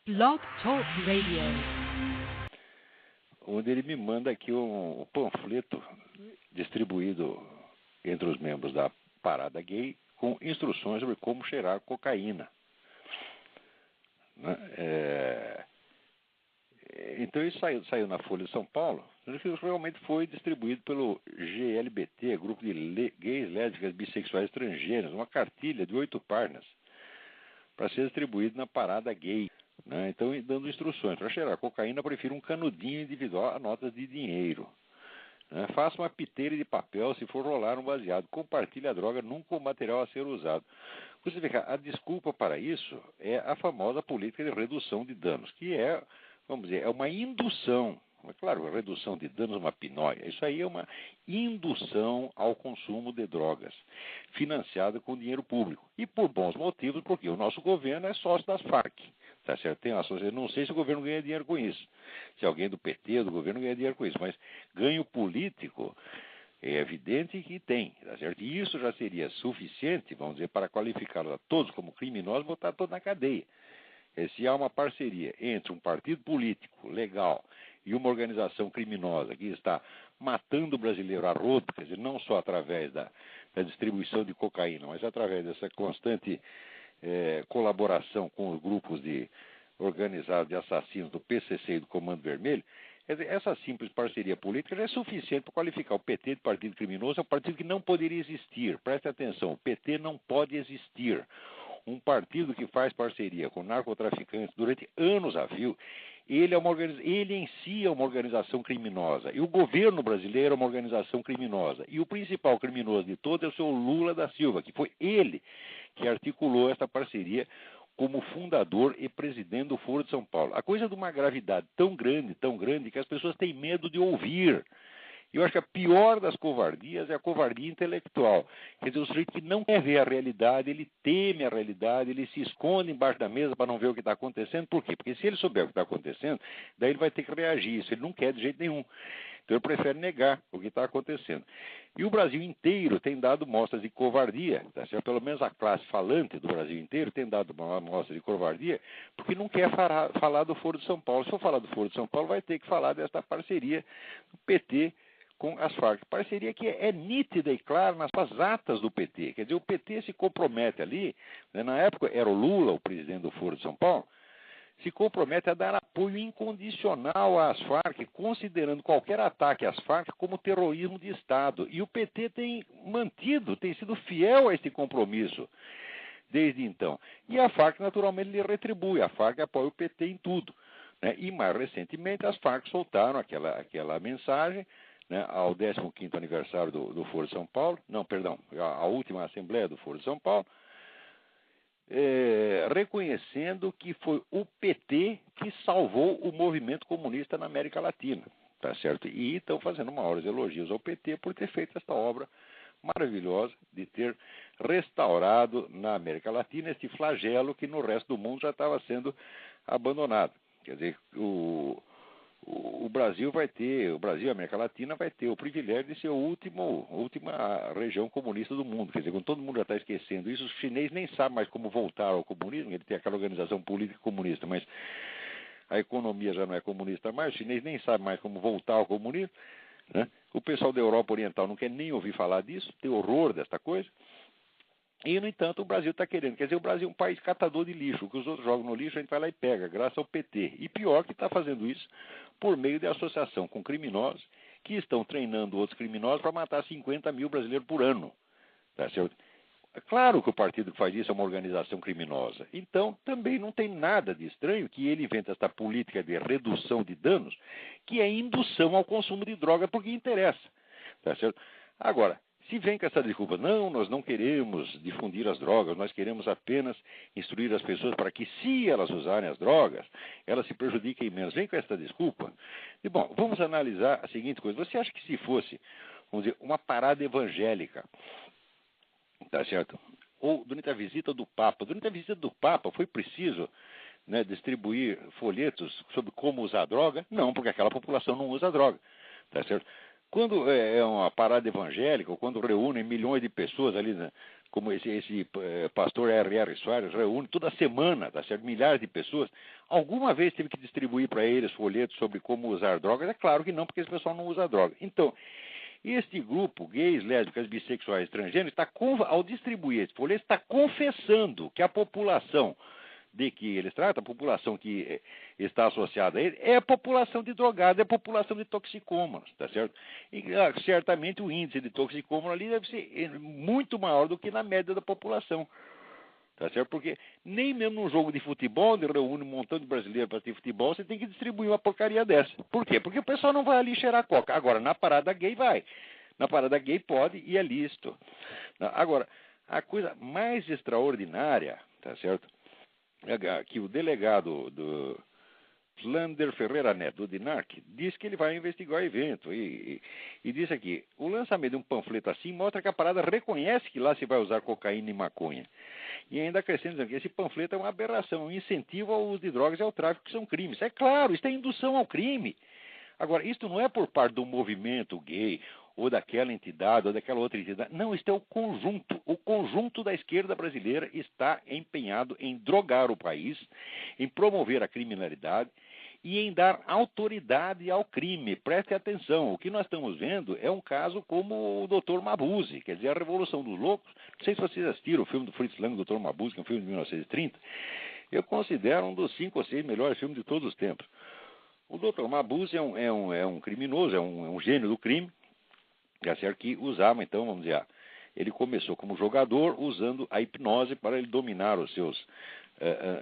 Blog Talk Radio. Onde ele me manda aqui um panfleto distribuído entre os membros da Parada Gay com instruções sobre como cheirar cocaína. Então isso saiu na Folha de São Paulo, que realmente foi distribuído pelo GLBT, Grupo de Gays, Lésbicas, Bissexuais Estrangeiros, uma cartilha de 8 páginas, para ser distribuído na Parada Gay. Então, dando instruções. Para cheirar cocaína, prefiro um canudinho individual a notas de dinheiro. Faça uma piteira de papel se for rolar um baseado. Compartilhe a droga nunca o material a ser usado. Você vê que a desculpa para isso é a famosa política de redução de danos, que é, vamos dizer, é uma indução. Claro, a redução de danos é uma pinóia. Isso aí é uma indução ao consumo de drogas, financiada com dinheiro público. E por bons motivos, porque o nosso governo é sócio das Farc. Tá certo? Tem uma associação. Não sei se o governo ganha dinheiro com isso. Se alguém do PT ou do governo ganha dinheiro com isso. Mas ganho político é evidente que tem. Tá certo? E isso já seria suficiente, vamos dizer, para qualificá-los a todos como criminosos e botar todos na cadeia. Se há uma parceria entre um partido político legal e uma organização criminosa que está matando o brasileiro a rodo, quer dizer, não só através da distribuição de cocaína, mas através dessa constante colaboração com os grupos organizados de assassinos do PCC e do Comando Vermelho, quer dizer, essa simples parceria política já é suficiente para qualificar o PT de partido criminoso. É um partido que não poderia existir. Preste atenção, o PT não pode existir. Um partido que faz parceria com narcotraficantes durante anos a fio, ele em si é uma organização criminosa. E o governo brasileiro é uma organização criminosa. E o principal criminoso de todos é o seu Lula da Silva, que foi ele que articulou essa parceria como fundador e presidente do Foro de São Paulo. A coisa é de uma gravidade tão grande, que as pessoas têm medo de ouvir. Eu acho que a pior das covardias é a covardia intelectual. Quer dizer, o sujeito que não quer ver a realidade, ele teme a realidade, ele se esconde embaixo da mesa para não ver o que está acontecendo. Por quê? Porque se ele souber o que está acontecendo, daí ele vai ter que reagir. Isso ele não quer de jeito nenhum. Então ele prefere negar o que está acontecendo. E o Brasil inteiro tem dado mostras de covardia, tá certo? Pelo menos a classe falante do Brasil inteiro tem dado uma mostra de covardia, porque não quer falar do Foro de São Paulo. Se for falar do Foro de São Paulo, vai ter que falar desta parceria do PT com as Farc. Parceria que é nítida e clara nas atas do PT. Quer dizer, o PT se compromete ali, na época era o Lula, o presidente do Foro de São Paulo, se compromete a dar apoio incondicional às Farc, considerando qualquer ataque às Farc como terrorismo de Estado. E o PT tem sido fiel a esse compromisso desde então. E a Farc, naturalmente, lhe retribui. A Farc apoia o PT em tudo. E, mais recentemente, as Farc soltaram aquela mensagem, ao 15º aniversário do Foro de São Paulo, a última Assembleia do Foro de São Paulo, reconhecendo que foi o PT que salvou o movimento comunista na América Latina, tá certo? E estão fazendo maiores elogios ao PT por ter feito esta obra maravilhosa de ter restaurado na América Latina este flagelo que no resto do mundo já estava sendo abandonado. Quer dizer, o Brasil e a América Latina vai ter o privilégio de ser a última região comunista do mundo. Quer dizer, quando todo mundo já está esquecendo isso, os chineses nem sabem mais como voltar ao comunismo. Ele tem aquela organização política comunista, mas a economia já não é comunista mais, os chineses nem sabem mais como voltar ao comunismo. O pessoal da Europa Oriental não quer nem ouvir falar disso, tem horror desta coisa. E, no entanto, o Brasil está querendo. Quer dizer, o Brasil é um país catador de lixo. O que os outros jogam no lixo, a gente vai lá e pega, graças ao PT. E pior que está fazendo isso por meio de associação com criminosos que estão treinando outros criminosos para matar 50 mil brasileiros por ano. Tá certo? É claro que o partido que faz isso é uma organização criminosa. Então, também não tem nada de estranho que ele invente essa política de redução de danos, que é indução ao consumo de droga porque interessa. Tá certo? Agora, se vem com essa desculpa, não, nós não queremos difundir as drogas, nós queremos apenas instruir as pessoas para que, se elas usarem as drogas, elas se prejudiquem menos. Vem com essa desculpa. E, bom, vamos analisar a seguinte coisa. Você acha que se fosse, vamos dizer, uma parada evangélica, tá certo? Ou durante a visita do Papa foi preciso distribuir folhetos sobre como usar droga? Não, porque aquela população não usa droga, tá certo? Quando é uma parada evangélica, ou quando reúnem milhões de pessoas ali como esse pastor R.R. Soares reúne toda semana, tá certo? Milhares de pessoas, alguma vez teve que distribuir para eles folhetos sobre como usar drogas? É claro que não, porque esse pessoal não usa droga. Então, este grupo, gays, lésbicas, bissexuais, transgêneros, ao distribuir esse folheto, está confessando que a população de que eles tratam, a população que está associada a ele, é a população de drogados, é a população de toxicômanos, tá certo? E certamente o índice de toxicômano ali deve ser muito maior do que na média da população, tá certo? Porque nem mesmo num jogo de futebol, onde reúne um montão de brasileiros para ter futebol, você tem que distribuir uma porcaria dessa. Por quê? Porque o pessoal não vai ali cheirar coca. Agora, na parada gay vai. Na parada gay pode e é lícito. Agora, a coisa mais extraordinária, tá certo? Que o delegado do Flander Ferreira Neto, do DINARC, disse que ele vai investigar o evento. E disse aqui, o lançamento de um panfleto assim mostra que a parada reconhece que lá se vai usar cocaína e maconha. E ainda acrescenta dizendo que esse panfleto é uma aberração, um incentivo ao uso de drogas e ao tráfico, que são crimes. É claro, isso é indução ao crime. Agora, isto não é por parte do movimento gay, ou daquela entidade, ou daquela outra entidade. Não, isto é o conjunto. O conjunto da esquerda brasileira está empenhado em drogar o país, em promover a criminalidade e em dar autoridade ao crime. Preste atenção, o que nós estamos vendo é um caso como o Dr. Mabuse, quer dizer, a Revolução dos Loucos. Não sei se vocês assistiram o filme do Fritz Lang, Dr. Mabuse, que é um filme de 1930. Eu considero um dos 5 ou 6 melhores filmes de todos os tempos. O Dr. Mabuse é um criminoso, é um gênio do crime, que usava, então, vamos dizer, ele começou como jogador usando a hipnose para ele dominar os seus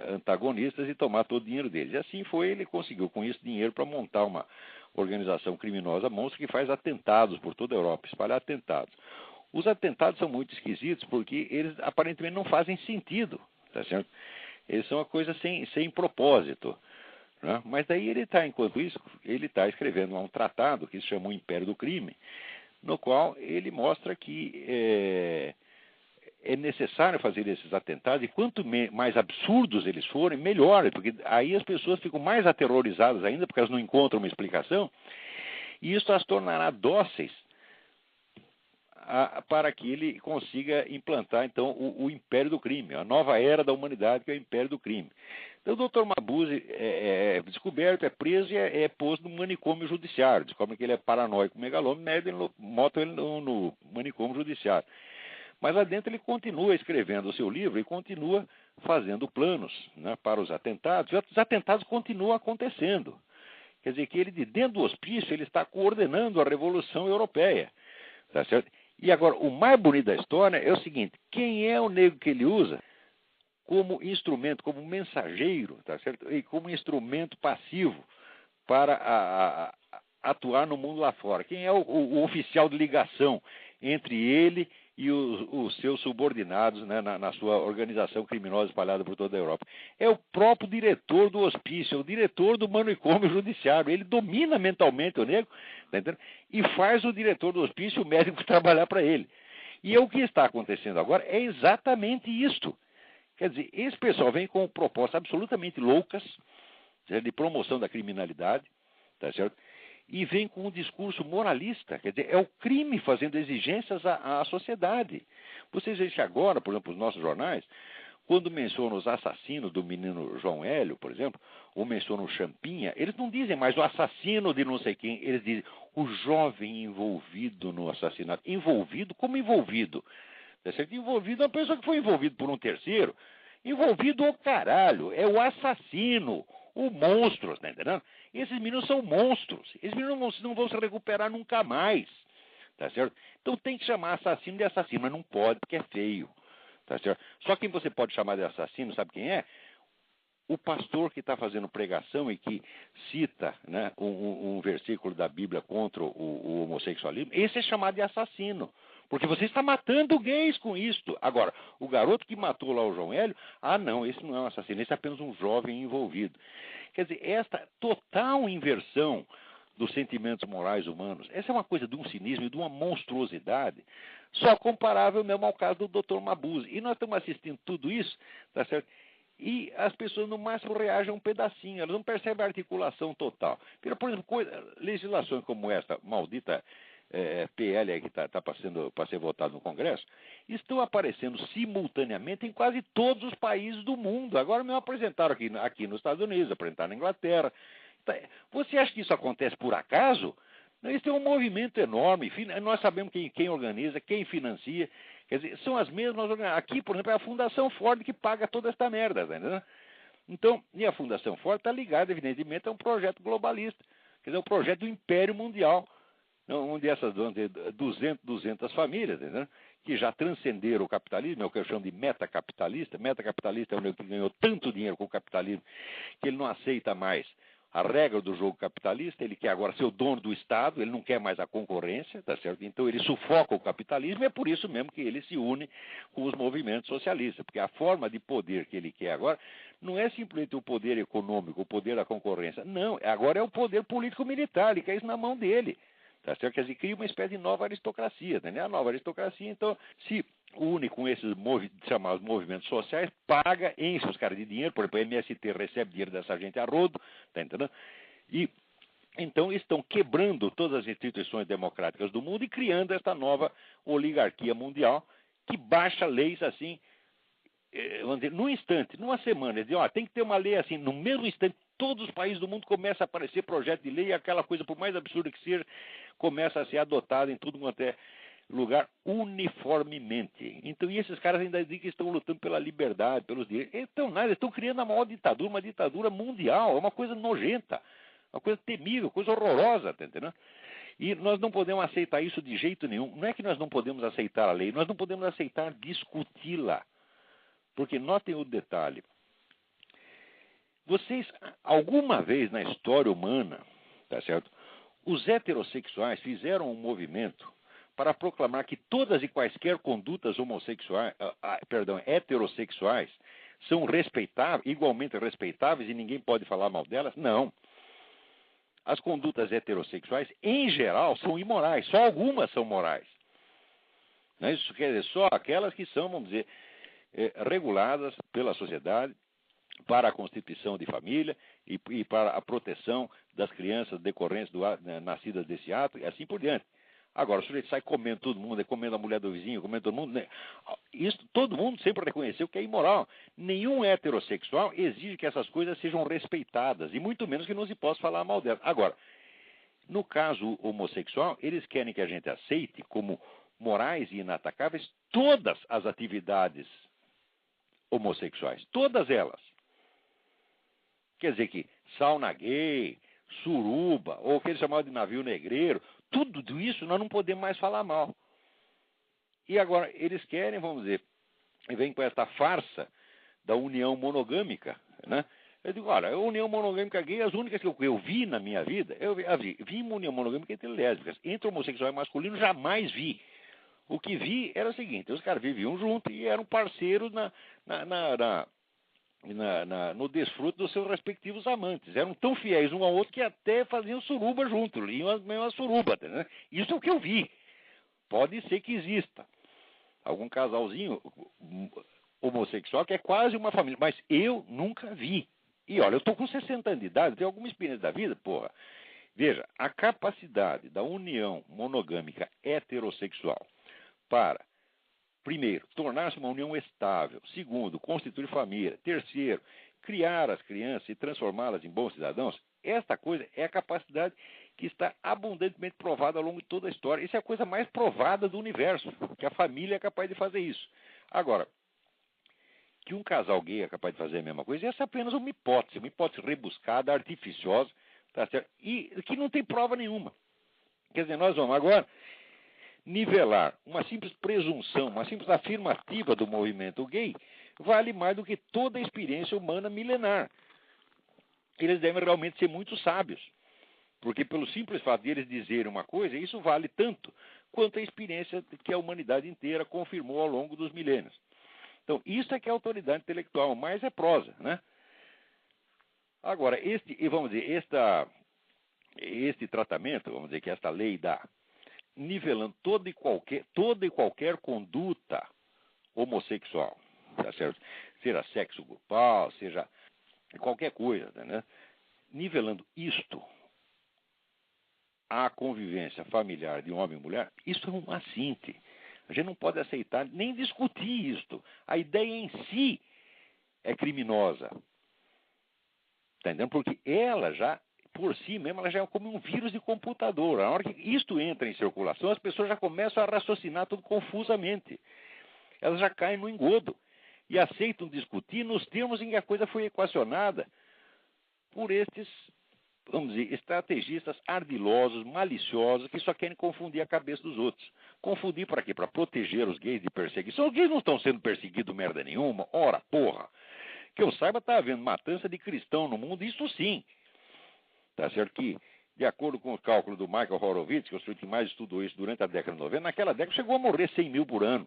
antagonistas e tomar todo o dinheiro deles. E assim foi, ele conseguiu com isso dinheiro para montar uma organização criminosa monstra que faz atentados por toda a Europa, espalhar atentados. Os atentados são muito esquisitos porque eles aparentemente não fazem sentido, tá certo? Eles são uma coisa sem propósito. Né? Mas daí ele está, enquanto isso, ele está escrevendo um tratado que se chama O Império do Crime, no qual ele mostra que é necessário fazer esses atentados, e quanto mais absurdos eles forem, melhor, porque aí as pessoas ficam mais aterrorizadas ainda, porque elas não encontram uma explicação, e isso as tornará dóceis para que ele consiga implantar, então, o império do crime, a nova era da humanidade, que é o império do crime. Então, o Dr. Mabuse é descoberto, é preso e é posto no manicômio judiciário. Descobrem que ele é paranoico, megalômano, botam ele no manicômio judiciário. Mas lá dentro ele continua escrevendo o seu livro e continua fazendo planos, né, para os atentados. E os atentados continuam acontecendo. Quer dizer que ele, de dentro do hospício, ele está coordenando a Revolução Europeia. Tá certo? E agora, o mais bonito da história é o seguinte: quem é o negro que ele usa como instrumento, como mensageiro, tá certo? E como instrumento passivo para atuar no mundo lá fora? Quem é o oficial de ligação entre ele e os seus subordinados, né, na sua organização criminosa espalhada por toda a Europa? É o próprio diretor do hospício, é o diretor do manicômio judiciário. Ele domina mentalmente o negro, tá entendendo? E faz o diretor do hospício, o médico, trabalhar para ele. E o que está acontecendo agora é exatamente isto. Quer dizer, esse pessoal vem com propostas absolutamente loucas, de promoção da criminalidade, tá certo? E vem com um discurso moralista, quer dizer, é o crime fazendo exigências à sociedade. Vocês veem que agora, por exemplo, os nossos jornais, quando mencionam os assassinos do menino João Hélio, por exemplo, ou mencionam o Champinha, eles não dizem mais o assassino de não sei quem, eles dizem o jovem envolvido no assassinato. Envolvido? Como envolvido? Tá certo? Envolvido é uma pessoa que foi envolvida por um terceiro. Envolvido o caralho, é o assassino, o monstro, tá entendendo? Esses meninos são monstros. Esses meninos não vão se recuperar nunca mais. Tá certo? Então tem que chamar assassino de assassino, mas não pode porque é feio. Tá certo? Só quem você pode chamar de assassino, sabe quem é? O pastor que está fazendo pregação e que cita, né, um versículo da Bíblia contra o homossexualismo, esse é chamado de assassino. Porque você está matando gays com isto. Agora, o garoto que matou lá o João Hélio, não, esse não é um assassino, esse é apenas um jovem envolvido. Quer dizer, esta total inversão dos sentimentos morais humanos, essa é uma coisa de um cinismo e de uma monstruosidade, só comparável mesmo ao caso do Dr. Mabuse. E nós estamos assistindo tudo isso, tá certo? E as pessoas no máximo reagem a um pedacinho, elas não percebem a articulação total. Por exemplo, legislações como esta maldita PL aí que está para ser votado no Congresso, estão aparecendo simultaneamente em quase todos os países do mundo. Agora mesmo apresentaram aqui nos Estados Unidos, apresentaram na Inglaterra. Você acha que isso acontece por acaso? Não, isso é um movimento enorme. Nós sabemos quem organiza, quem financia. Quer dizer, são as mesmas organizações. Aqui, por exemplo, é a Fundação Ford que paga toda esta merda, tá entendendo? Então, e a Fundação Ford está ligada, evidentemente, a um projeto globalista. Quer dizer, o projeto do Império Mundial, onde essas 200 famílias, tá entendendo? Que já transcenderam o capitalismo, é o que eu chamo de metacapitalista. Metacapitalista é o que ganhou tanto dinheiro com o capitalismo que ele não aceita mais a regra do jogo capitalista, ele quer agora ser o dono do Estado, ele não quer mais a concorrência, tá certo? Então ele sufoca o capitalismo e é por isso mesmo que ele se une com os movimentos socialistas, porque a forma de poder que ele quer agora não é simplesmente o poder econômico, o poder da concorrência, não, agora é o poder político-militar, ele quer isso na mão dele. Tá certo? Quer dizer, cria uma espécie de nova aristocracia, né? A nova aristocracia, então, se une com esses chamados movimentos sociais, paga, enche os caras de dinheiro, por exemplo, o MST recebe dinheiro dessa gente a rodo, tá entendendo? E então estão quebrando todas as instituições democráticas do mundo e criando esta nova oligarquia mundial que baixa leis assim, vamos dizer, num instante, numa semana. Eles dizem, tem que ter uma lei assim, no mesmo instante, todos os países do mundo começam a aparecer projeto de lei e aquela coisa, por mais absurda que seja, começa a ser adotada em tudo quanto é lugar uniformemente. Então, e esses caras ainda dizem que estão lutando pela liberdade, pelos direitos. Então, nada, eles estão criando a maior ditadura, uma ditadura mundial, é uma coisa nojenta, uma coisa temível, coisa horrorosa, tá entendendo? E nós não podemos aceitar isso de jeito nenhum. Não é que nós não podemos aceitar a lei, nós não podemos aceitar discuti-la. Porque notem o detalhe. Vocês, alguma vez na história humana, tá certo? Os heterossexuais fizeram um movimento para proclamar que todas e quaisquer condutas heterossexuais são igualmente respeitáveis e ninguém pode falar mal delas? Não. As condutas heterossexuais, em geral, são imorais. Só algumas são morais. Não é isso? Quer dizer, só aquelas que são, vamos dizer, reguladas pela sociedade para a constituição de família e para a proteção das crianças decorrentes nascidas desse ato e assim por diante. Agora, o sujeito sai comendo todo mundo, comendo a mulher do vizinho, comendo todo mundo. Né? Isso todo mundo sempre reconheceu que é imoral. Nenhum heterossexual exige que essas coisas sejam respeitadas, e muito menos que não se possa falar mal delas. Agora, no caso homossexual, eles querem que a gente aceite como morais e inatacáveis todas as atividades homossexuais, todas elas. Quer dizer que sauna gay, suruba, ou o que eles chamavam de navio negreiro, tudo isso nós não podemos mais falar mal. E agora, eles querem, vamos dizer, e vem com essa farsa da união monogâmica, né? Eu digo, olha, a união monogâmica gay, as únicas que eu vi na minha vida, eu vi uma união monogâmica entre lésbicas, entre homossexual e masculino, jamais vi. O que vi era o seguinte, os caras viviam juntos e eram parceiros no desfrute dos seus respectivos amantes. Eram tão fiéis um ao outro que até faziam suruba juntos, iam as mesmas surubas. Né? Isso é o que eu vi. Pode ser que exista algum casalzinho homossexual que é quase uma família, mas eu nunca vi. E olha, eu estou com 60 anos de idade, tenho alguma experiência da vida, porra. Veja, a capacidade da união monogâmica heterossexual para, primeiro, tornar-se uma união estável. Segundo, constituir família. Terceiro, criar as crianças e transformá-las em bons cidadãos. Esta coisa é a capacidade que está abundantemente provada ao longo de toda a história. Isso é a coisa mais provada do universo, que a família é capaz de fazer isso. Agora, que um casal gay é capaz de fazer a mesma coisa, essa é apenas uma hipótese rebuscada, artificiosa, tá certo? E que não tem prova nenhuma. Quer dizer, nós vamos agora nivelar uma simples presunção, uma simples afirmativa do movimento gay, vale mais do que toda a experiência humana milenar. Eles devem realmente ser muito sábios, porque pelo simples fato de eles dizerem uma coisa, isso vale tanto quanto a experiência que a humanidade inteira confirmou ao longo dos milênios. Então, isso é que é autoridade intelectual, mas é prosa, né? Agora, este tratamento, vamos dizer que esta lei dá, nivelando toda e qualquer conduta homossexual, tá certo? Seja sexo grupal, seja qualquer coisa, né? Nivelando isto à convivência familiar de homem e mulher, isso é um assinte. A gente não pode aceitar nem discutir isto. A ideia em si é criminosa. Está entendendo? Porque ela já, por si mesma, ela já é como um vírus de computador. Na hora que isto entra em circulação, as pessoas já começam a raciocinar tudo confusamente. Elas já caem no engodo e aceitam discutir nos termos em que a coisa foi equacionada por estes, vamos dizer, estrategistas ardilosos, maliciosos, que só querem confundir a cabeça dos outros. Confundir para quê? Para proteger os gays de perseguição. Os gays não estão sendo perseguidos merda nenhuma. Ora, porra. Que eu saiba, está havendo matança de cristão no mundo, isso sim. Tá certo que, de acordo com o cálculo do Michael Horowitz, que é o sujeito que mais estudou isso durante a década de 90, naquela década chegou a morrer 100 mil por ano.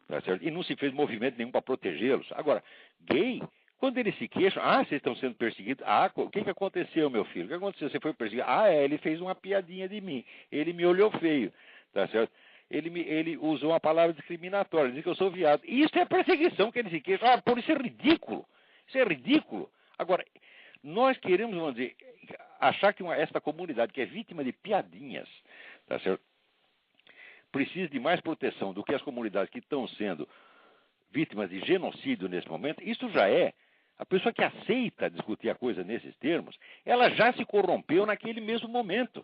Tá certo? E não se fez movimento nenhum para protegê-los. Agora, gay, quando eles se queixam, vocês estão sendo perseguidos. O que aconteceu, meu filho? O que aconteceu? Você foi perseguido? Ele fez uma piadinha de mim. Ele me olhou feio. Tá certo? Ele usou uma palavra discriminatória, disse que eu sou viado. Isso é perseguição que ele se queixa. Por isso é ridículo. Isso é ridículo. Agora, nós queremos, vamos dizer, achar que esta comunidade que é vítima de piadinhas, tá certo? Precisa de mais proteção do que as comunidades que estão sendo vítimas de genocídio nesse momento. Isso já é. A pessoa que aceita discutir a coisa nesses termos, ela já se corrompeu naquele mesmo momento.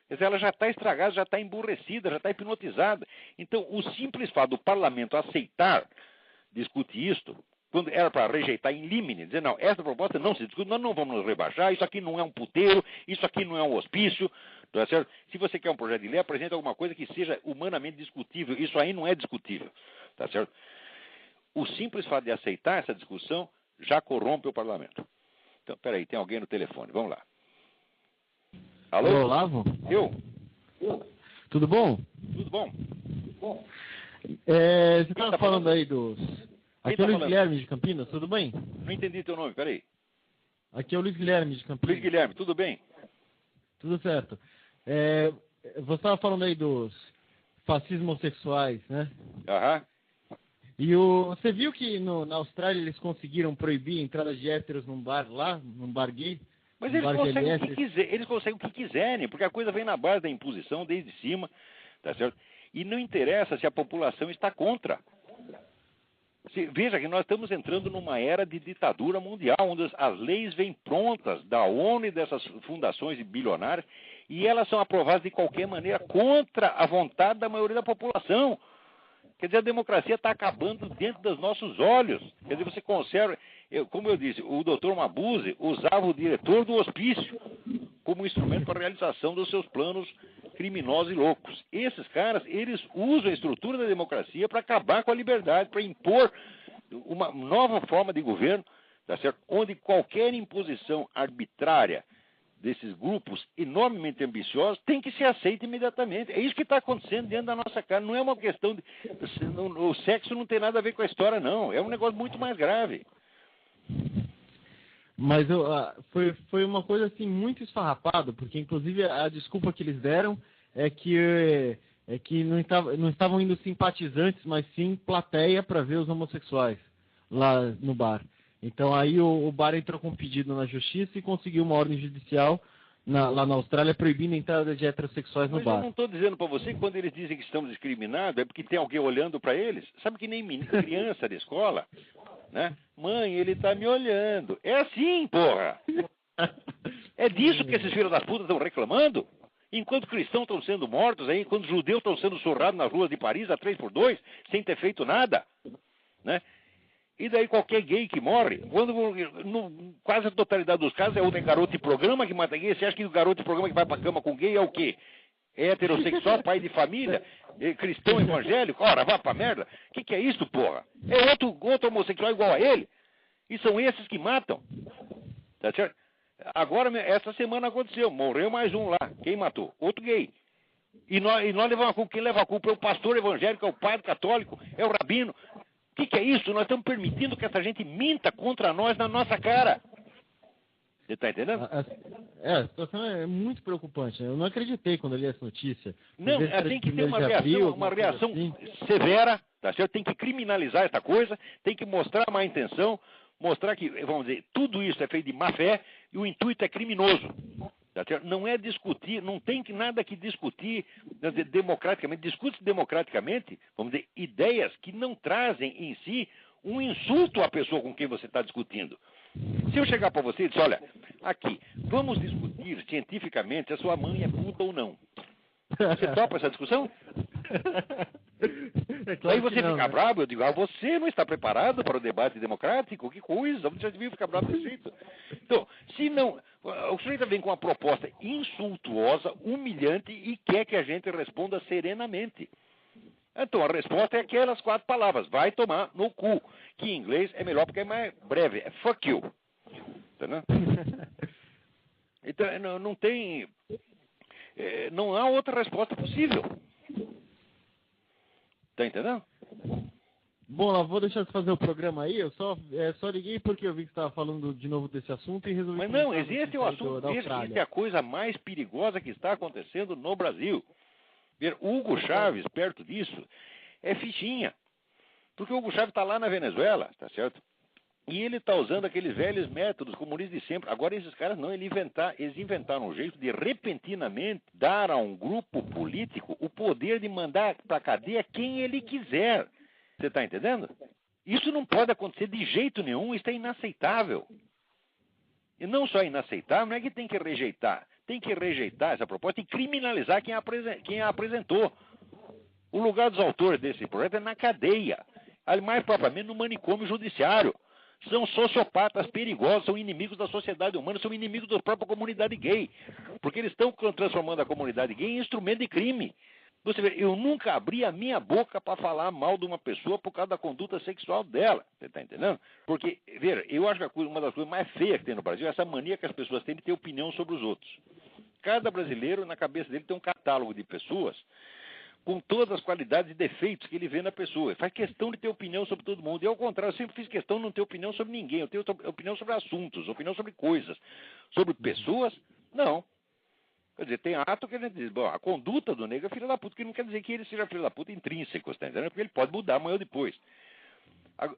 Quer dizer, ela já está estragada, já está emburrecida, já está hipnotizada. Então, o simples fato do parlamento aceitar discutir isto, quando era para rejeitar em limine, dizer, não, essa proposta não se discute, nós não vamos nos rebaixar, isso aqui não é um puteiro, isso aqui não é um hospício, tá certo? Se você quer um projeto de lei, apresente alguma coisa que seja humanamente discutível, isso aí não é discutível, tá certo? O simples fato de aceitar essa discussão já corrompe o parlamento. Então, peraí, tem alguém no telefone, vamos lá. Alô? Alô, Olavo? Eu? Tudo bom? Tudo bom? Você estava falando aí dos... Aqui é o Luiz falando? Guilherme de Campinas, tudo bem? Não entendi teu nome, peraí. Aqui é o Luiz Guilherme de Campinas. Luiz Guilherme, tudo bem? Tudo certo. Você estava falando aí dos fascismos homossexuais, né? Aham. E você viu que na Austrália eles conseguiram proibir a entrada de héteros num bar lá, num bar gay? Mas eles conseguem o que quiser, eles conseguem o que quiserem, porque a coisa vem na base da imposição desde cima, tá certo? E não interessa se a população está contra. Veja que nós estamos entrando numa era de ditadura mundial, onde as leis vêm prontas da ONU e dessas fundações bilionárias, e elas são aprovadas de qualquer maneira contra a vontade da maioria da população. Quer dizer, a democracia está acabando dentro dos nossos olhos. Quer dizer, você conserva... como eu disse, o doutor Mabuse usava o diretor do hospício como instrumento para a realização dos seus planos criminosos e loucos. Esses caras, eles usam a estrutura da democracia para acabar com a liberdade, para impor uma nova forma de governo, tá certo? Onde qualquer imposição arbitrária desses grupos enormemente ambiciosos tem que ser aceita imediatamente. É isso que está acontecendo dentro da nossa cara. Não é uma questão de... O sexo não tem nada a ver com a história, não. É um negócio muito mais grave. Mas foi uma coisa assim muito esfarrapada, porque inclusive a desculpa que eles deram é que não estavam indo simpatizantes, mas sim plateia para ver os homossexuais lá no bar. Então aí o bar entrou com um pedido na justiça e conseguiu uma ordem judicial lá na Austrália proibindo a entrada de heterossexuais no bar. Mas eu não estou dizendo para você que quando eles dizem que estamos discriminados é porque tem alguém olhando para eles. Sabe que nem criança de escola, né? Mãe, ele está me olhando. É assim, porra! É disso que esses filhos das putas estão reclamando? Enquanto cristãos estão sendo mortos aí, enquanto judeus estão sendo surrados nas ruas de Paris a 3x2, sem ter feito nada, né? E daí qualquer gay que morre, quase a totalidade dos casos é outro garoto de programa que mata gay. Você acha que o garoto de programa que vai pra cama com gay é o quê? É heterossexual, pai de família, cristão evangélico? Ora, vá pra merda. O que é isso, porra? É outro homossexual igual a ele? E são esses que matam. Tá certo? Agora, essa semana aconteceu, morreu mais um lá. Quem matou? Outro gay. E nós levamos a culpa. Quem leva a culpa é o pastor evangélico, é o padre católico, é o rabino. O que é isso? Nós estamos permitindo que essa gente minta contra nós na nossa cara. Você está entendendo? A situação é muito preocupante. Eu não acreditei quando eu li essa notícia. Não, tem que ter uma reação assim severa, tá certo? Tem que criminalizar essa coisa, tem que mostrar má intenção, mostrar que, vamos dizer, tudo isso é feito de má fé e o intuito é criminoso. Não é discutir, não tem nada que discutir democraticamente. Discute democraticamente, vamos dizer, ideias que não trazem em si um insulto à pessoa com quem você está discutindo. Se eu chegar para você e dizer, olha, aqui, vamos discutir cientificamente se a sua mãe é puta ou não. Você topa essa discussão? É claro. Aí você fica bravo, eu digo, você não está preparado para o debate democrático? Que coisa, você já devia ficar bravo desse jeito. Então, se não, o sujeito vem com uma proposta insultuosa, humilhante e quer que a gente responda serenamente. Então, a resposta é aquelas 4 palavras, vai tomar no cu, que em inglês é melhor porque é mais breve, é fuck you. Entendeu? Então, não tem, não há outra resposta possível. Tá entendendo? Bom, eu vou deixar de fazer o programa aí. Eu só liguei porque eu vi que você estava falando de novo desse assunto e resolvi... Mas não, existe o assunto, isso é a coisa mais perigosa que está acontecendo no Brasil. Ver Hugo Chávez perto disso é fichinha. Porque o Hugo Chávez está lá na Venezuela, tá certo? E ele está usando aqueles velhos métodos comunistas de sempre. Agora esses caras não, eles inventaram um jeito de repentinamente dar a um grupo político o poder de mandar para a cadeia quem ele quiser. Você está entendendo? Isso não pode acontecer de jeito nenhum, isso é inaceitável. E não só inaceitável, não é que tem que rejeitar. Tem que rejeitar essa proposta e criminalizar quem a apresentou. O lugar dos autores desse projeto é na cadeia. Mais propriamente no manicômio judiciário. São sociopatas perigosos, são inimigos da sociedade humana, são inimigos da própria comunidade gay. Porque eles estão transformando a comunidade gay em instrumento de crime. Você vê, eu nunca abri a minha boca para falar mal de uma pessoa por causa da conduta sexual dela. Você está entendendo? Porque, veja, eu acho que uma das coisas mais feias que tem no Brasil é essa mania que as pessoas têm de ter opinião sobre os outros. Cada brasileiro, na cabeça dele, tem um catálogo de pessoas com todas as qualidades e defeitos que ele vê na pessoa. Ele faz questão de ter opinião sobre todo mundo. E ao contrário, eu sempre fiz questão de não ter opinião sobre ninguém. Eu tenho opinião sobre assuntos, opinião sobre coisas. Sobre pessoas, não. Quer dizer, tem ato que a gente diz, bom, a conduta do negro é filho da puta, que não quer dizer que ele seja filho da puta intrínseco, tá entendendo? Porque ele pode mudar amanhã ou depois.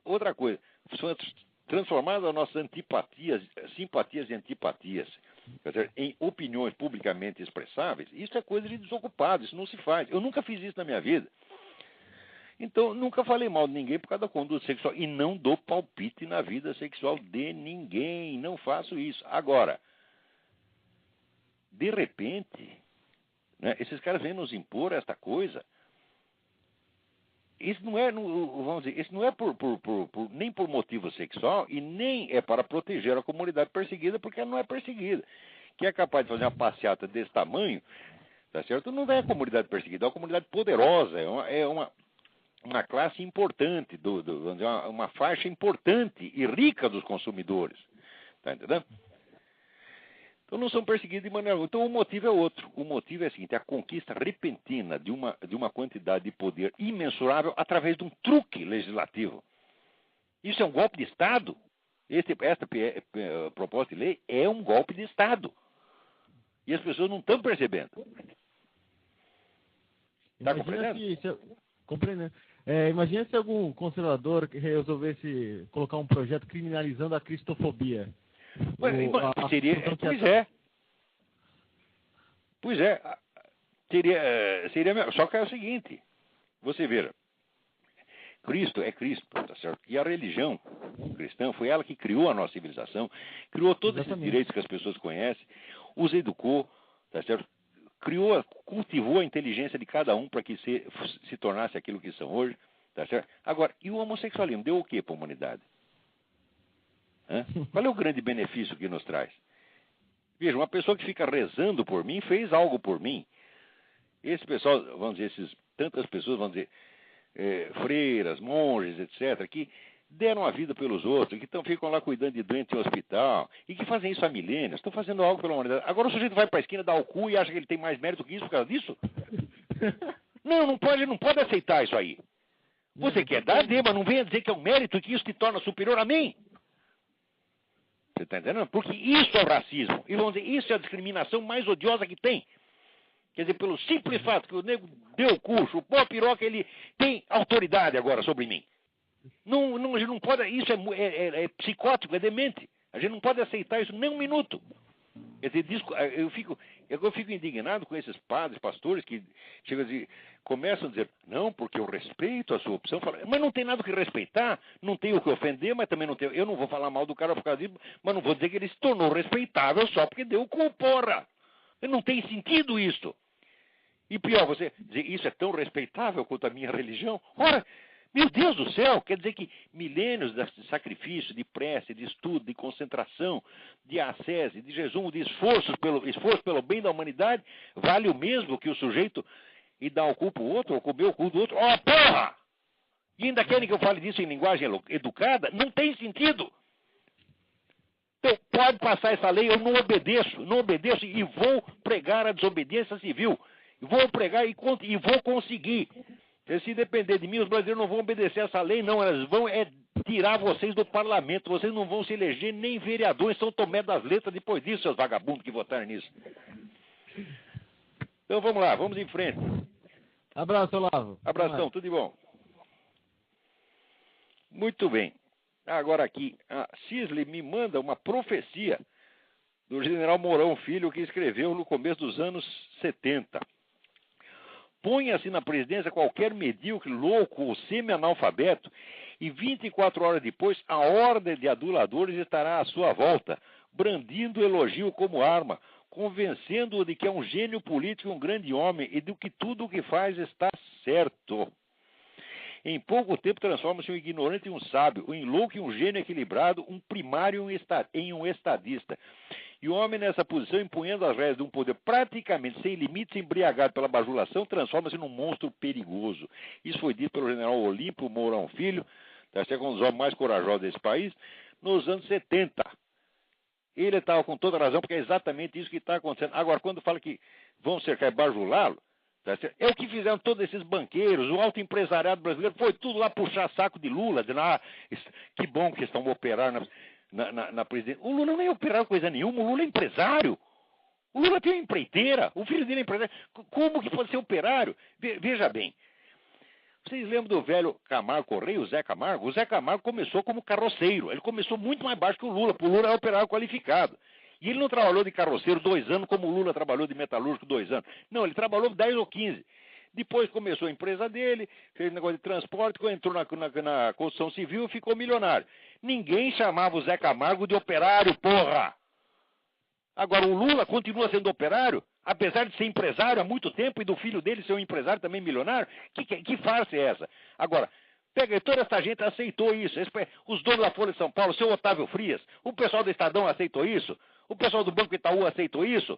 Outra coisa, transformar as nossas antipatias, simpatias e antipatias, quer dizer, em opiniões publicamente expressáveis, isso é coisa de desocupado, isso não se faz. Eu nunca fiz isso na minha vida. Então, nunca falei mal de ninguém por causa da conduta sexual. E não dou palpite na vida sexual de ninguém. Não faço isso. Agora, de repente, né, esses caras vêm nos impor esta coisa. Isso não é, vamos dizer, isso não é nem por motivo sexual e nem é para proteger a comunidade perseguida, porque ela não é perseguida. Quem é capaz de fazer uma passeata desse tamanho, tá certo? Não é a comunidade perseguida, é uma comunidade poderosa, é uma classe importante, vamos dizer, uma faixa importante e rica dos consumidores. Tá entendendo? Então não são perseguidos de maneira alguma. Então o motivo é outro. O motivo é o seguinte, a conquista repentina de uma quantidade de poder imensurável através de um truque legislativo. Isso é um golpe de Estado. Esta proposta de lei é um golpe de Estado. E as pessoas não estão percebendo. Está compreendendo? Compreendendo. Imagina se algum conservador resolvesse colocar um projeto criminalizando a cristofobia. Pois é. Seria. Só que é o seguinte: você vê, Cristo é Cristo, tá certo? E a religião cristã foi ela que criou a nossa civilização, criou todos esses direitos que as pessoas conhecem, os educou, tá certo? Cultivou a inteligência de cada um para que se tornasse aquilo que são hoje, tá certo? Agora, e o homossexualismo deu o que para a humanidade? Qual é o grande benefício que nos traz? Veja, uma pessoa que fica rezando por mim fez algo por mim. Esse pessoal, vamos dizer, tantas pessoas, vamos dizer, freiras, monges, etc., que deram a vida pelos outros, que ficam lá cuidando de doente em hospital, e que fazem isso há milênios, estão fazendo algo pela humanidade. Agora o sujeito vai para a esquina, dá o cu e acha que ele tem mais mérito que isso por causa disso? Não pode aceitar isso aí. Você quer dar, mas não venha dizer que é um mérito que isso te torna superior a mim. Você está entendendo? Porque isso é o racismo. E vamos dizer, isso é a discriminação mais odiosa que tem. Quer dizer, pelo simples fato que o nego deu o cu, chupou a piroca, ele tem autoridade agora sobre mim. A gente não pode, isso é psicótico, é demente. A gente não pode aceitar isso nem um minuto. Quer dizer, eu fico indignado com esses padres, pastores que chegam a dizer, começam a dizer, não, porque eu respeito a sua opção. Mas não tem nada que respeitar, não tem o que ofender, mas também não tem. Eu não vou falar mal do cara por causa disso, mas não vou dizer que ele se tornou respeitável só porque deu cu, porra. Não tem sentido isso. E pior, você dizer, isso é tão respeitável quanto a minha religião? Ora, meu Deus do céu, quer dizer que milênios de sacrifício, de prece, de estudo, de concentração, de ascese, de jejum, de esforço pelo bem da humanidade, vale o mesmo que o sujeito ir dar o cu pro outro, ou comer o cu do outro? Oh, porra! E ainda querem que eu fale disso em linguagem educada? Não tem sentido. Então, pode passar essa lei, eu não obedeço e vou pregar a desobediência civil. Vou pregar e vou conseguir. Se depender de mim, os brasileiros não vão obedecer essa lei, não. Elas vão tirar vocês do parlamento. Vocês não vão se eleger nem vereador em São Tomé das Letras depois disso, seus vagabundos que votaram nisso. Então vamos lá, vamos em frente. Abraço, Olavo. Abração, tudo de bom. Muito bem. Agora aqui, a Cisley me manda uma profecia do general Mourão Filho que escreveu no começo dos anos 70. Ponha-se na presidência qualquer medíocre, louco ou semi-analfabeto e 24 horas depois a ordem de aduladores estará à sua volta, brandindo o elogio como arma, convencendo-o de que é um gênio político e um grande homem e de que tudo o que faz está certo. Em pouco tempo transforma-se um ignorante em um sábio, um louco em um gênio equilibrado, um primário em um estadista. E o homem nessa posição, empunhando as rédeas de um poder praticamente sem limites, embriagado pela bajulação, transforma-se num monstro perigoso. Isso foi dito pelo general Olímpio Mourão Filho, que é um dos homens mais corajosos desse país, nos anos 70. Ele estava com toda razão, porque é exatamente isso que está acontecendo. Agora, quando fala que vão cercar e bajulá-lo, é o que fizeram todos esses banqueiros, o alto empresariado brasileiro, foi tudo lá puxar saco de Lula, dizendo, que bom que estão operando na presidência. O Lula não é operário coisa nenhuma, o Lula é empresário. O Lula tem uma empreiteira, o filho dele é empresário. Como que pode ser operário? Veja bem, vocês lembram do velho Camargo Correia, o Zé Camargo? O Zé Camargo começou como carroceiro, ele começou muito mais baixo que o Lula, porque o Lula é operário qualificado. E ele não trabalhou de carroceiro 2 anos, como o Lula trabalhou de metalúrgico 2 anos. Não, ele trabalhou 10 ou 15. Depois começou a empresa dele, fez negócio de transporte, entrou na construção civil e ficou milionário. Ninguém chamava o Zé Camargo de operário, porra! Agora, o Lula continua sendo operário, apesar de ser empresário há muito tempo e do filho dele ser um empresário também milionário. Que farsa é essa? Agora, pega, toda essa gente aceitou isso. Os donos da Folha de São Paulo, o seu Otávio Frias, o pessoal do Estadão aceitou isso, o pessoal do Banco Itaú aceitou isso,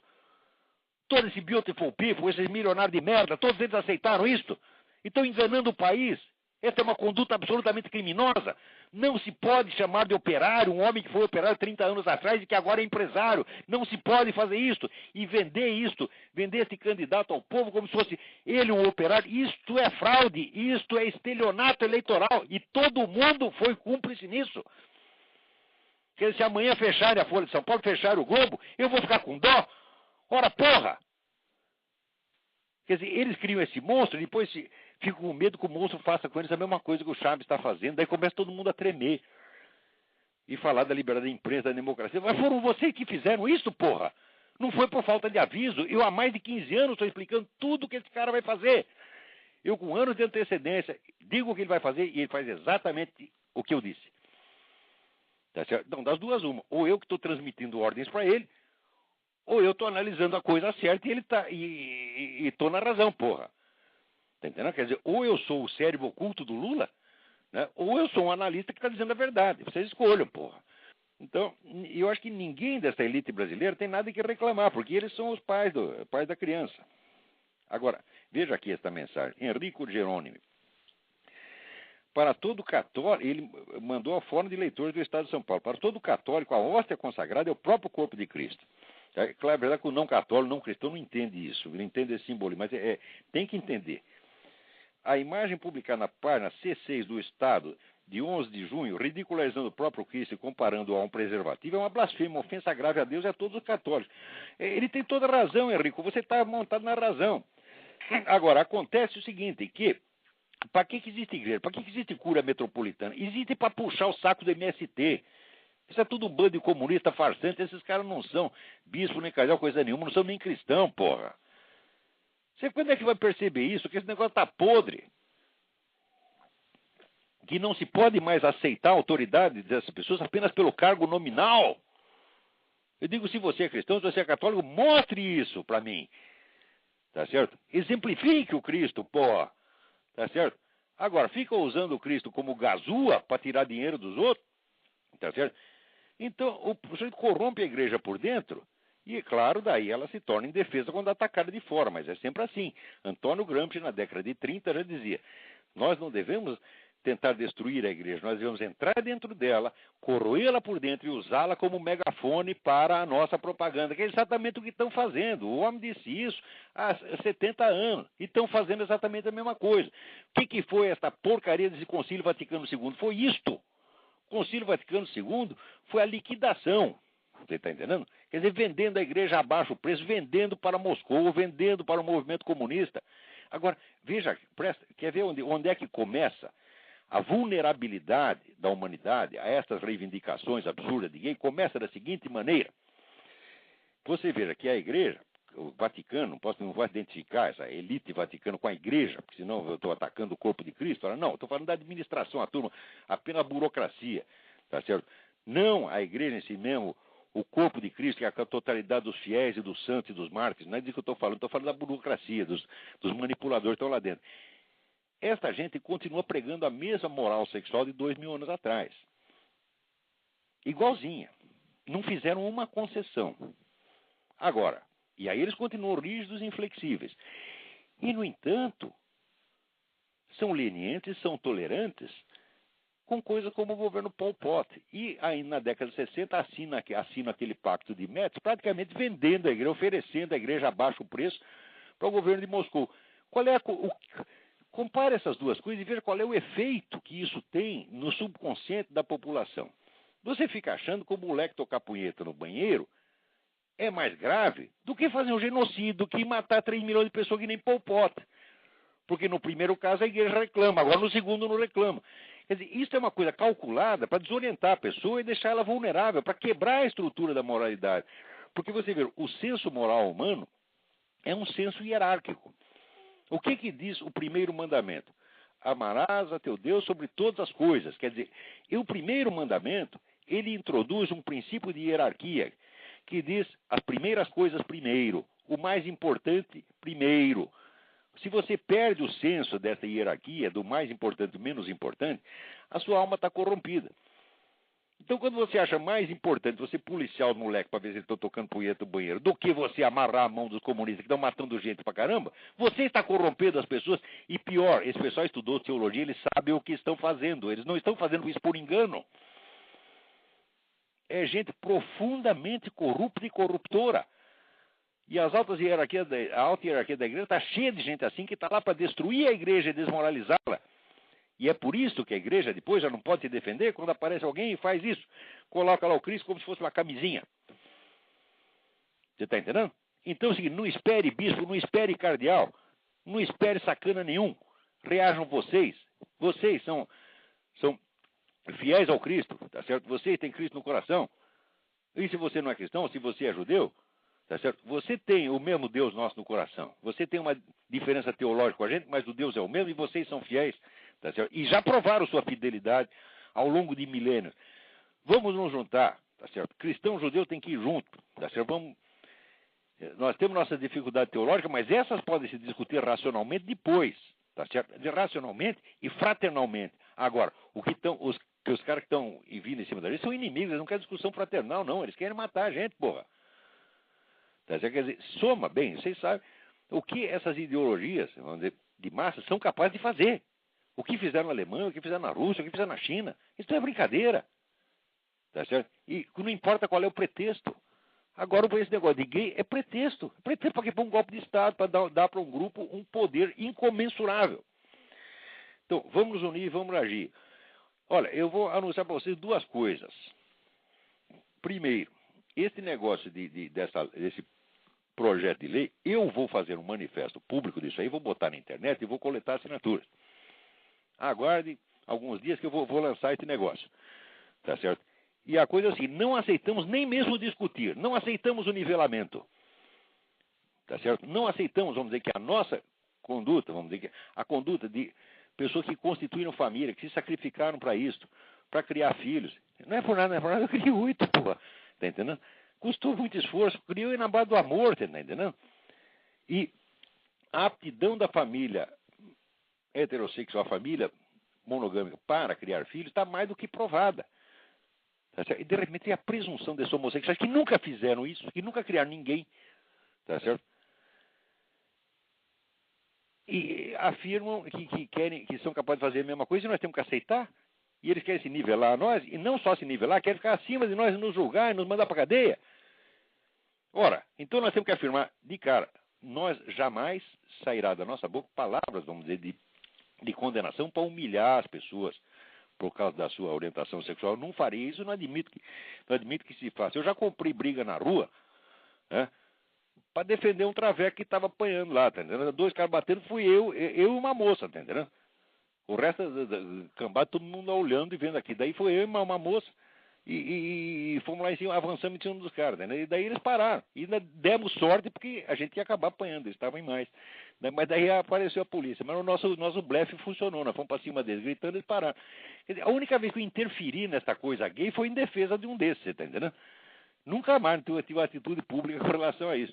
todo esse beautiful people, esses milionários de merda, todos eles aceitaram isso. Estão enganando o país. Essa é uma conduta absolutamente criminosa. Não se pode chamar de operário um homem que foi operário 30 anos atrás e que agora é empresário. Não se pode fazer isto e vender isto, vender esse candidato ao povo como se fosse ele um operário. Isto é fraude, isto é estelionato eleitoral e todo mundo foi cúmplice nisso. Quer dizer, se amanhã fecharem a Folha de São Paulo, fecharem o Globo, eu vou ficar com dó? Ora, porra! Quer dizer, eles criam esse monstro e depois ficam com medo que o monstro faça com eles a mesma coisa que o Chaves está fazendo. Daí começa todo mundo a tremer e falar da liberdade da imprensa, da democracia. Mas foram vocês que fizeram isso, porra! Não foi por falta de aviso. Eu há mais de 15 anos estou explicando tudo o que esse cara vai fazer. Eu, com anos de antecedência, digo o que ele vai fazer e ele faz exatamente o que eu disse. Tá certo? Então, das duas, uma. Ou eu que estou transmitindo ordens para ele, ou eu estou analisando a coisa certa e ele tá e estou na razão, porra. Tá entendendo? Quer dizer, ou eu sou o cérebro oculto do Lula, né? Ou eu sou um analista que está dizendo a verdade. Vocês escolham, porra. Então, eu acho que ninguém dessa elite brasileira tem nada que reclamar, porque eles são os pais da criança. Agora, veja aqui esta mensagem. Enrico Jerônimo. Para todo católico, ele mandou a forma de leitores do Estado de São Paulo. Para todo católico, a hóstia consagrada é o próprio corpo de Cristo. É claro, é verdade que o não católico, não cristão, não entende isso. Ele entende esse simbolismo, mas tem que entender. A imagem publicada na página C6 do Estado, de 11 de junho, ridicularizando o próprio Cristo e comparando-o a um preservativo, é uma blasfêmia, uma ofensa grave a Deus e a todos os católicos. Ele tem toda a razão, Henrico, você está montado na razão. Agora, acontece o seguinte, que para que existe igreja? Para que existe cura metropolitana? Existe para puxar o saco do MST. Isso é tudo um bando de comunista farsante. Esses caras não são bispo, nem cardeal, coisa nenhuma, não são nem cristão, porra. Você quando é que vai perceber isso? Que esse negócio tá podre. Que não se pode mais aceitar a autoridade dessas pessoas apenas pelo cargo nominal. Eu digo, se você é cristão, se você é católico, mostre isso para mim. Tá certo? Exemplifique o Cristo, porra. Tá certo? Agora, fica usando o Cristo como gazua para tirar dinheiro dos outros. Tá certo? Então, o sujeito corrompe a igreja por dentro. E, é claro, daí ela se torna indefesa quando atacada de fora. Mas é sempre assim. Antônio Gramsci, na década de 30, já dizia: nós não devemos tentar destruir a igreja, nós devemos entrar dentro dela, corroê-la por dentro e usá-la como megafone para a nossa propaganda, que é exatamente o que estão fazendo. O homem disse isso há 70 anos e estão fazendo exatamente a mesma coisa. O que foi esta porcaria desse Concílio Vaticano II? Foi isto. O Concílio Vaticano II foi a liquidação. Você está entendendo? Quer dizer, vendendo a igreja a baixo preço, vendendo para Moscou, vendendo para o movimento comunista. Agora, veja, quer ver onde é que começa a vulnerabilidade da humanidade a estas reivindicações absurdas de gay? Começa da seguinte maneira. Você veja que a igreja, o Vaticano, não vou identificar essa elite vaticana com a igreja, porque senão eu estou atacando o corpo de Cristo. Não, estou falando da administração, a turma, apenas a burocracia, tá certo? Não a igreja em si mesmo, o corpo de Cristo, que é a totalidade dos fiéis e dos santos e dos mártires. Não é disso que eu estou falando da burocracia, dos manipuladores que estão lá dentro. Esta gente continua pregando a mesma moral sexual de 2000 anos atrás. Igualzinha. Não fizeram uma concessão. Agora, e aí eles continuam rígidos e inflexíveis. E, no entanto, são lenientes, são tolerantes com coisas como o governo Pol Pot. E aí, na década de 60, assina aquele pacto de Metz, praticamente vendendo a igreja, oferecendo a igreja a baixo preço para o governo de Moscou. Compare essas duas coisas e veja qual é o efeito que isso tem no subconsciente da população. Você fica achando que o moleque tocar punheta no banheiro é mais grave do que fazer um genocídio, do que matar 3 milhões de pessoas que nem Pol Pot. Porque no primeiro caso a igreja reclama, agora no segundo não reclama. Quer dizer, isso é uma coisa calculada para desorientar a pessoa e deixar ela vulnerável, para quebrar a estrutura da moralidade. Porque você vê, o senso moral humano é um senso hierárquico. O que diz o primeiro mandamento? Amarás a teu Deus sobre todas as coisas. Quer dizer, o primeiro mandamento, ele introduz um princípio de hierarquia, que diz as primeiras coisas primeiro, o mais importante primeiro. Se você perde o senso dessa hierarquia, do mais importante e menos importante, a sua alma está corrompida. Então, quando você acha mais importante você policiar os moleques para ver se eles estão tocando punheta no banheiro, do que você amarrar a mão dos comunistas que estão matando gente pra caramba, você está corrompendo as pessoas. E pior, esse pessoal estudou teologia, eles sabem o que estão fazendo. Eles não estão fazendo isso por engano. É gente profundamente corrupta e corruptora. E a alta hierarquia da igreja está cheia de gente assim que está lá para destruir a igreja e desmoralizá-la. E é por isso que a igreja depois já não pode se defender quando aparece alguém e faz isso. Coloca lá o Cristo como se fosse uma camisinha. Você está entendendo? Então é o seguinte, não espere bispo, não espere cardeal, não espere sacana nenhum. Reajam vocês. Vocês são fiéis ao Cristo, tá certo? Vocês têm Cristo no coração. E se você não é cristão, se você é judeu, tá certo? Você tem o mesmo Deus nosso no coração. Você tem uma diferença teológica com a gente, mas o Deus é o mesmo e vocês são fiéis. Tá certo? E já provaram sua fidelidade ao longo de milênios. Vamos nos juntar, tá certo? Cristão e judeu tem que ir junto, tá certo? Nós temos nossas dificuldades teológicas, mas essas podem se discutir racionalmente depois, tá certo? Racionalmente e fraternalmente. Agora, os caras que estão vindo em cima da gente são inimigos, eles não querem discussão fraternal, não, eles querem matar a gente, porra. Tá certo? Quer dizer, soma bem, vocês sabem o que essas ideologias, vamos dizer, de massa são capazes de fazer. O que fizeram na Alemanha, o que fizeram na Rússia, o que fizeram na China. Isso é brincadeira. Tá certo? E não importa qual é o pretexto. Agora, esse negócio de gay é pretexto. É pretexto para que põe um golpe de Estado, para dar para um grupo um poder incomensurável. Então, vamos nos unir e vamos agir. Olha, eu vou anunciar para vocês duas coisas. Primeiro, esse negócio desse projeto de lei, eu vou fazer um manifesto público disso aí, vou botar na internet e vou coletar assinaturas. Aguarde alguns dias que eu vou lançar esse negócio. Tá certo? E a coisa é assim, não aceitamos nem mesmo discutir, não aceitamos o nivelamento. Tá certo? Não aceitamos, vamos dizer, que a nossa conduta, vamos dizer, que a conduta de pessoas que constituíram família, que se sacrificaram para isso, para criar filhos. Não é por nada, eu criei 8, pô. Tá entendendo? Custou muito esforço, criou na base do amor, tá entendendo? E a aptidão da família heterossexual, a família monogâmica para criar filhos, está mais do que provada. Tá certo? E de repente tem a presunção desses homossexuais que nunca fizeram isso, que nunca criaram ninguém. Tá certo? E afirmam que querem, que são capazes de fazer a mesma coisa e nós temos que aceitar. E eles querem se nivelar a nós, e não só se nivelar, querem ficar acima de nós, nos julgar e nos mandar para a cadeia. Ora, então nós temos que afirmar de cara, nós jamais sairá da nossa boca palavras, vamos dizer, de condenação para humilhar as pessoas por causa da sua orientação sexual. Eu não farei isso, não admito que se faça. Eu já comprei briga na rua, né, para defender um traveco que estava apanhando lá, tá entendendo? 2 caras batendo, fui eu e uma moça, tá entendendo? O resto da cambada, todo mundo olhando e vendo aqui. Daí foi eu e uma moça e fomos lá em cima, avançamos em cima dos caras. Né? E daí eles pararam. E ainda demos sorte porque a gente ia acabar apanhando, eles estavam em mais. Mas daí apareceu a polícia. Mas o nosso blefe funcionou, nós fomos para cima deles, gritando, eles pararam. Quer dizer, a única vez que eu interferi nessa coisa gay foi em defesa de um desses, você tá entendendo? Nunca mais tive uma atitude pública com relação a isso.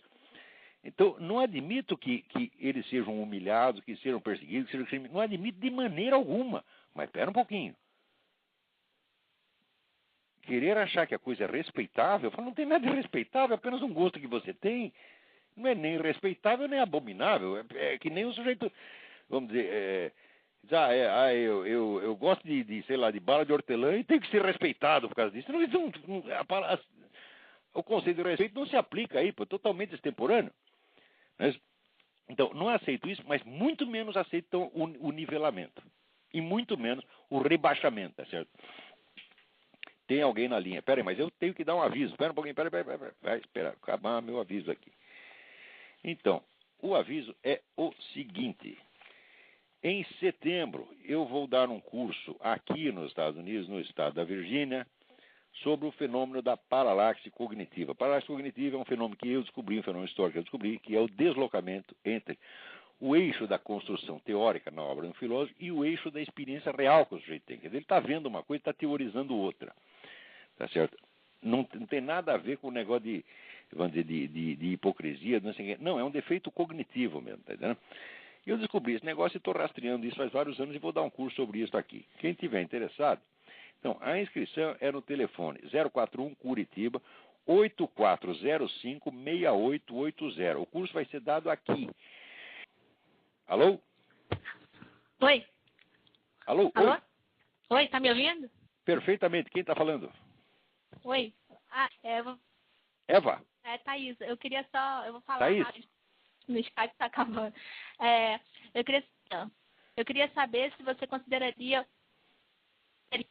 Então, não admito que eles sejam humilhados, que sejam perseguidos, que sejam criminosos. Não admito de maneira alguma. Mas espera um pouquinho. Querer achar que a coisa é respeitável, eu falo, não tem nada de respeitável, é apenas um gosto que você tem. Não é nem respeitável, nem abominável. É que nem o sujeito, vamos dizer, eu gosto sei lá, de bala de hortelã e tenho que ser respeitado por causa disso. O conceito de respeito não se aplica aí, pô, totalmente extemporâneo. Então, não aceito isso, mas muito menos aceito o nivelamento. E muito menos o rebaixamento, tá certo? Tem alguém na linha. Pera aí, mas eu tenho que dar um aviso. Espera um pouquinho, pera. Vai esperar, acabar meu aviso aqui. Então, o aviso é o seguinte. Em setembro, eu vou dar um curso aqui nos Estados Unidos, no estado da Virgínia, sobre o fenômeno da paralaxe cognitiva. A paralaxe cognitiva é um fenômeno que eu descobri, um fenômeno histórico que eu descobri, que é o deslocamento entre o eixo da construção teórica na obra do filósofo e o eixo da experiência real que o sujeito tem. Quer dizer, ele está vendo uma coisa e está teorizando outra. Tá certo? Não tem nada a ver com o negócio vamos dizer, de hipocrisia, não sei o quê. Não, é um defeito cognitivo mesmo, tá entendendo? E eu descobri esse negócio e estou rastreando isso faz vários anos e vou dar um curso sobre isso aqui. Quem tiver interessado, então, a inscrição é no telefone 041 Curitiba 8405-6880. O curso vai ser dado aqui. Alô? Oi. Alô? Alô? Oi? Oi, tá me ouvindo? Perfeitamente. Quem está falando? Oi. Eva. Eva. Thaís. Eu vou falar Thaís? rápido. No Skype tá acabando. Eu queria saber se você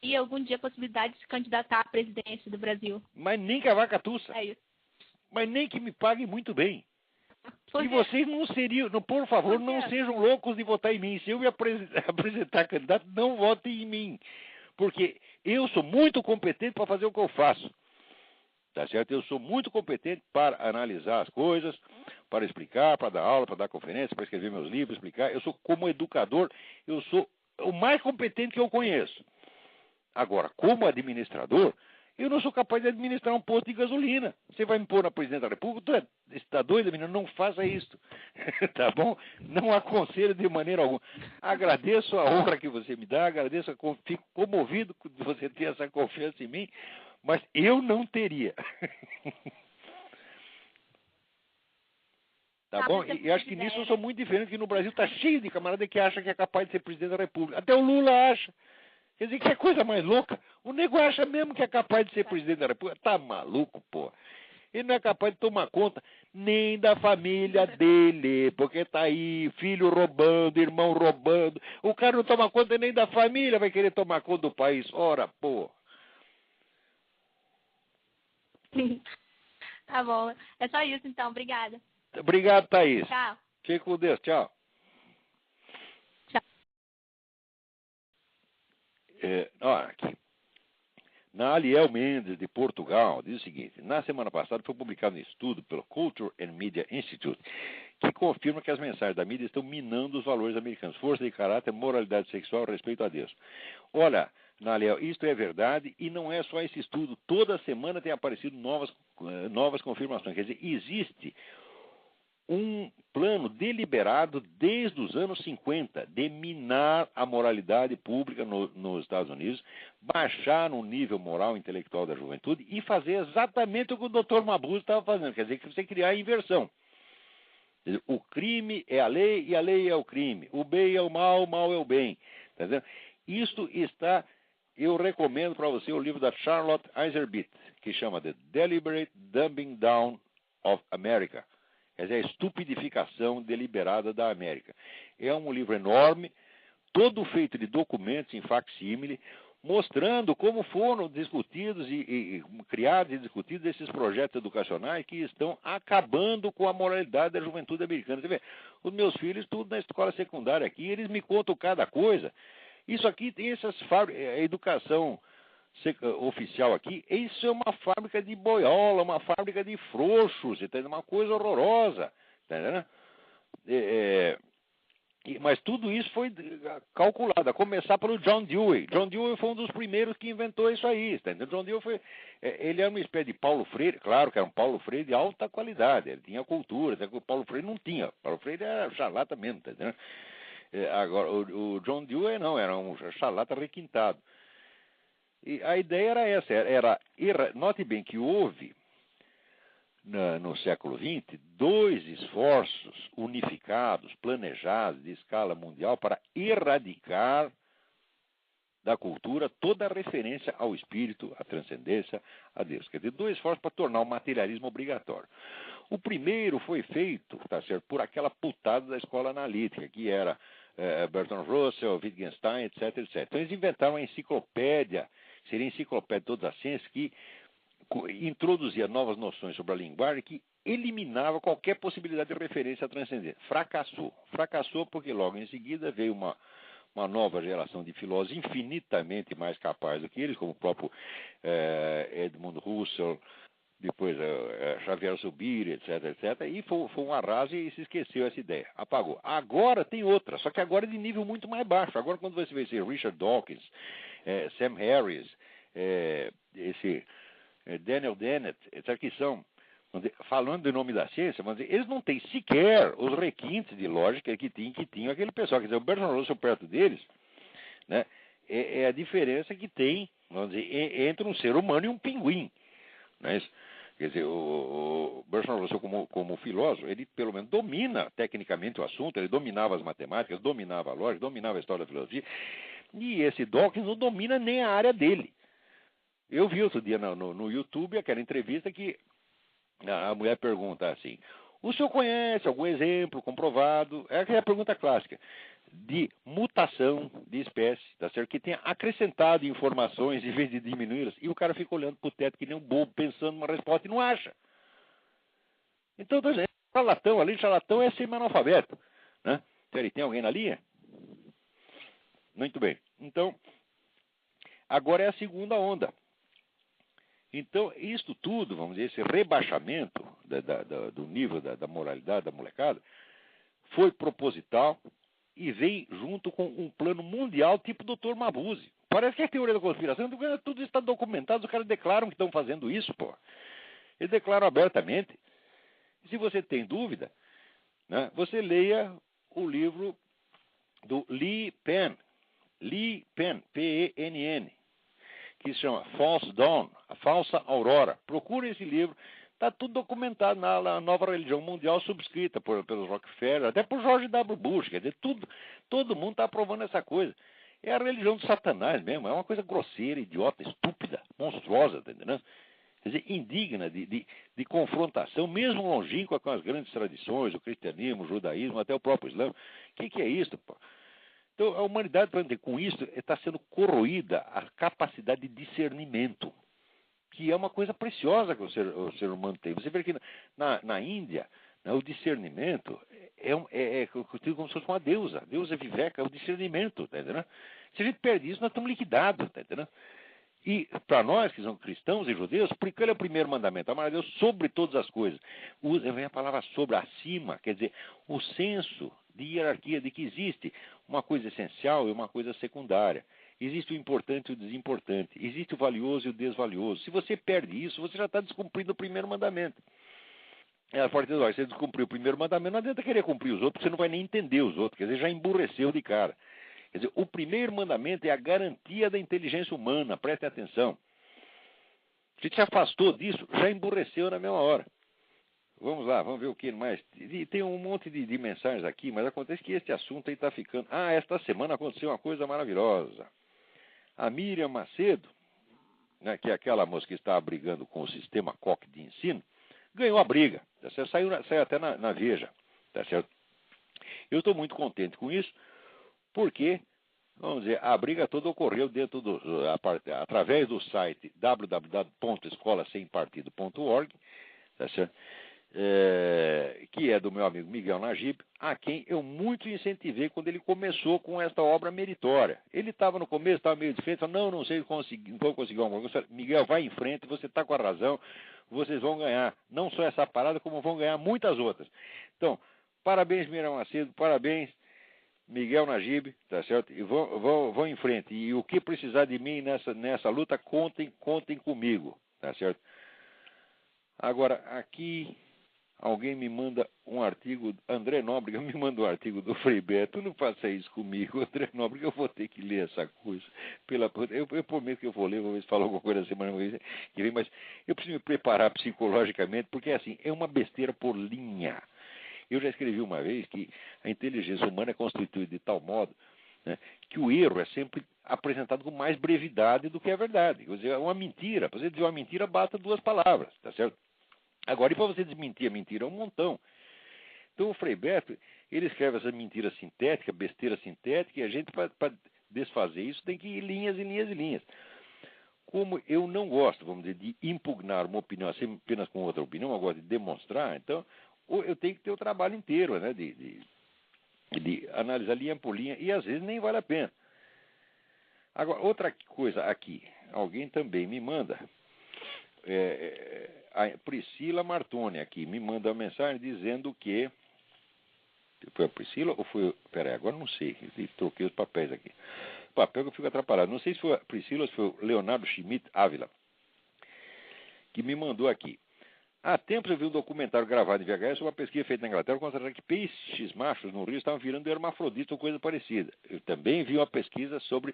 teria algum dia a possibilidade de se candidatar à presidência do Brasil. Mas nem que a vaca tussa. É isso. Mas nem que me pague muito bem. Por E quê? vocês não seriam, por favor, não sejam loucos de votar em mim. Se eu me apresentar candidato, não votem em mim. Porque eu sou muito competente para fazer o que eu faço. Tá certo? Eu sou muito competente para analisar as coisas, para explicar, para dar aula, para dar conferência, para escrever meus livros, explicar. Eu sou, como educador, eu sou o mais competente que eu conheço. Agora, como administrador, eu não sou capaz de administrar um posto de gasolina. Você vai me pôr na presidência da República? Você está doido, menino? Não faça isso. Tá bom? Não aconselho de maneira alguma. Agradeço a honra que você me dá, fico comovido de você ter essa confiança em mim, mas eu não teria. Tá bom? E acho que nisso eu sou muito diferente, porque no Brasil está cheio de camarada que acha que é capaz de ser presidente da República. Até o Lula acha. Quer dizer, que é coisa mais louca. O nego acha mesmo que é capaz de ser presidente da República. Tá maluco, pô. Ele não é capaz de tomar conta nem da família dele, porque tá aí, filho roubando, irmão roubando. O cara não toma conta nem da família, vai querer tomar conta do país. Ora, pô. Tá bom. É só isso, então. Obrigada. Obrigado, Thaís. Tchau. Fique com Deus. Tchau. Aqui. Na Aliel Mendes, de Portugal, diz o seguinte: na semana passada foi publicado um estudo pelo Culture and Media Institute que confirma que as mensagens da mídia estão minando os valores americanos, força de caráter, moralidade sexual, respeito a Deus. Olha, Aliel, isto é verdade e não é só esse estudo. Toda semana tem aparecido novas confirmações. Quer dizer, existe um plano deliberado desde os anos 50 de minar a moralidade pública nos Estados Unidos, baixar no nível moral e intelectual da juventude e fazer exatamente o que o Dr. Mabuse estava fazendo, quer dizer, que você criar a inversão. O crime é a lei e a lei é o crime. O bem é o mal é o bem. Tá vendo? Isto está, eu recomendo para você o livro da Charlotte Iserbyt, que chama The Deliberate Dumbing Down of America. Quer dizer, a estupidificação deliberada da América. É um livro enorme, todo feito de documentos em facsímile, mostrando como foram discutidos e criados e discutidos esses projetos educacionais que estão acabando com a moralidade da juventude americana. Você vê, os meus filhos, tudo na escola secundária aqui, eles me contam cada coisa. Isso aqui tem essas fábricas, a educação oficial aqui, isso é uma fábrica de boiola, uma fábrica de frouxos, entendeu? Uma coisa horrorosa, entendeu? Mas tudo isso foi calculado, a começar pelo John Dewey. John Dewey foi um dos primeiros que inventou isso aí, entendeu? John Dewey foi, ele era uma espécie de Paulo Freire, claro que era um Paulo Freire de alta qualidade, ele tinha cultura, o Paulo Freire não tinha, Paulo Freire era charlata mesmo, entendeu? Agora, o John Dewey não, era um charlata requintado. E a ideia era essa, note bem que houve, no século XX, 2 esforços unificados, planejados, de escala mundial, para erradicar da cultura toda a referência ao espírito, à transcendência, a Deus. Quer dizer, 2 esforços para tornar o materialismo obrigatório. O primeiro foi feito, tá certo, por aquela putada da escola analítica, que era Bertrand Russell, Wittgenstein, etc, etc. Então eles inventaram a enciclopédia, seria a enciclopédia de todas as ciências, que introduzia novas noções sobre a linguagem que eliminava qualquer possibilidade de referência à transcendência. Fracassou porque logo em seguida veio uma nova geração de filósofos infinitamente mais capazes do que eles, como o próprio Edmund Husserl, depois Xavier Zubiri, etc, e foi um arraso e se esqueceu essa ideia, apagou. Agora tem outra, só que agora é de nível muito mais baixo. Agora quando você vê esse Richard Dawkins, Sam Harris, Daniel Dennett, etc, que são, falando em nome da ciência, eles não têm sequer os requintes de lógica que tinham aquele pessoal. Quer dizer, o Bertrand Russell perto deles, né, é a diferença que tem, vamos dizer, entre um ser humano e um pinguim. Não é isso? Quer dizer, o Bertrand Russell, como filósofo, ele pelo menos domina tecnicamente o assunto, ele dominava as matemáticas, dominava a lógica, dominava a história da filosofia, e esse Dawkins não domina nem a área dele. Eu vi outro dia no YouTube aquela entrevista que a mulher pergunta assim: o senhor conhece algum exemplo comprovado? É aquela pergunta clássica de mutação de espécie, tá certo? Que tenha acrescentado informações em vez de diminuí-las. E o cara fica olhando pro teto que nem um bobo, pensando numa resposta e não acha. Então, charlatão, além de charlatão, é semi-analfabeto, né? Então, tem alguém na linha? Muito bem. Então, agora é a segunda onda. Então, isto tudo, vamos dizer, esse rebaixamento do nível da moralidade da molecada, foi proposital e vem junto com um plano mundial tipo Dr. Mabuse. Parece que é teoria da conspiração, tudo isso está documentado, os caras declaram que estão fazendo isso, pô. Eles declaram abertamente. E se você tem dúvida, né, você leia o livro do Lee Penn, P-E-N-N, que se chama False Dawn, a Falsa Aurora. Procure esse livro, está tudo documentado na nova religião mundial subscrita pelos Rockefeller, até por George W. Bush, quer dizer, todo mundo está aprovando essa coisa. É a religião do Satanás mesmo, é uma coisa grosseira, idiota, estúpida, monstruosa, tá entendendo? Quer dizer, indigna de confrontação, mesmo longínqua com as grandes tradições, o cristianismo, o judaísmo, até o próprio Islã. O que é isso, pô? Então, a humanidade, com isso, está sendo corroída a capacidade de discernimento, que é uma coisa preciosa que o ser humano tem. Você vê que na Índia, né, o discernimento é como se fosse uma deusa. A deusa Viveka é o discernimento, tá entendendo? Se a gente perde isso, nós estamos liquidados, tá entendendo? E para nós, que somos cristãos e judeus, porque ele é o primeiro mandamento, amar a Deus sobre todas as coisas. Vem a palavra sobre, acima, quer dizer, o senso de hierarquia, de que existe uma coisa essencial e uma coisa secundária. Existe o importante e o desimportante. Existe o valioso e o desvalioso. Se você perde isso, você já está descumprindo o primeiro mandamento. A partir de agora, você descumpriu o primeiro mandamento, não adianta querer cumprir os outros, porque você não vai nem entender os outros. Quer dizer, já emburreceu de cara. Quer dizer, o primeiro mandamento é a garantia da inteligência humana, prestem atenção. Se te afastou disso, já emburreceu na mesma hora. Vamos lá, vamos ver o que mais. E tem um monte de mensagens aqui, mas acontece que este assunto aí está ficando... esta semana aconteceu uma coisa maravilhosa. A Miriam Macedo, né, que é aquela moça que está brigando com o sistema Koch de ensino, ganhou a briga. Tá certo? Saiu até na Veja. Tá certo? Eu estou muito contente com isso, porque, vamos dizer, a briga toda ocorreu dentro através do site www.escolasempartido.org, tá certo? Que é do meu amigo Miguel Najib, a quem eu muito incentivei quando ele começou com esta obra meritória. Ele estava no começo, estava meio diferente, falou, não sei não vou conseguir alguma coisa. Miguel, vai em frente, você está com a razão, vocês vão ganhar, não só essa parada, como vão ganhar muitas outras. Então, parabéns, Miriam Macedo, parabéns, Miguel Najib, tá certo? E vão em frente. E o que precisar de mim nessa luta, contem comigo, tá certo? Agora, aqui, alguém me manda um artigo, André Nóbrega me manda um artigo do Frei Beto, não faça isso comigo, André Nóbrega, eu vou ter que ler essa coisa. Eu prometo que eu vou ler, vou ver se fala alguma coisa na semana que vem, mas eu preciso me preparar psicologicamente, porque assim, é uma besteira por linha. Eu já escrevi uma vez que a inteligência humana é constituída de tal modo, né, que o erro é sempre apresentado com mais brevidade do que a verdade. Quer dizer, é uma mentira. Para você dizer uma mentira, basta 2 palavras, tá certo? Agora, e para você desmentir a mentira? É um montão. Então, o Frei Beto, ele escreve essa mentira sintética, besteira sintética, e a gente, para desfazer isso, tem que ir linhas e linhas e linhas. Como eu não gosto, vamos dizer, de impugnar uma opinião apenas com outra opinião, eu gosto de demonstrar, então eu tenho que ter o trabalho inteiro, né, de analisar linha por linha, e às vezes nem vale a pena. Agora, outra coisa aqui, alguém também me manda, a Priscila Martoni aqui, me manda uma mensagem dizendo que, foi a Priscila ou foi, peraí, agora não sei, troquei os papéis aqui, o papel que eu fico atrapalhado, não sei se foi a Priscila ou se foi o Leonardo Schmidt Ávila, que me mandou aqui. Há tempos eu vi um documentário gravado em VHS sobre uma pesquisa feita na Inglaterra constatando que peixes machos no rio estavam virando hermafroditas ou coisa parecida. Eu também vi uma pesquisa sobre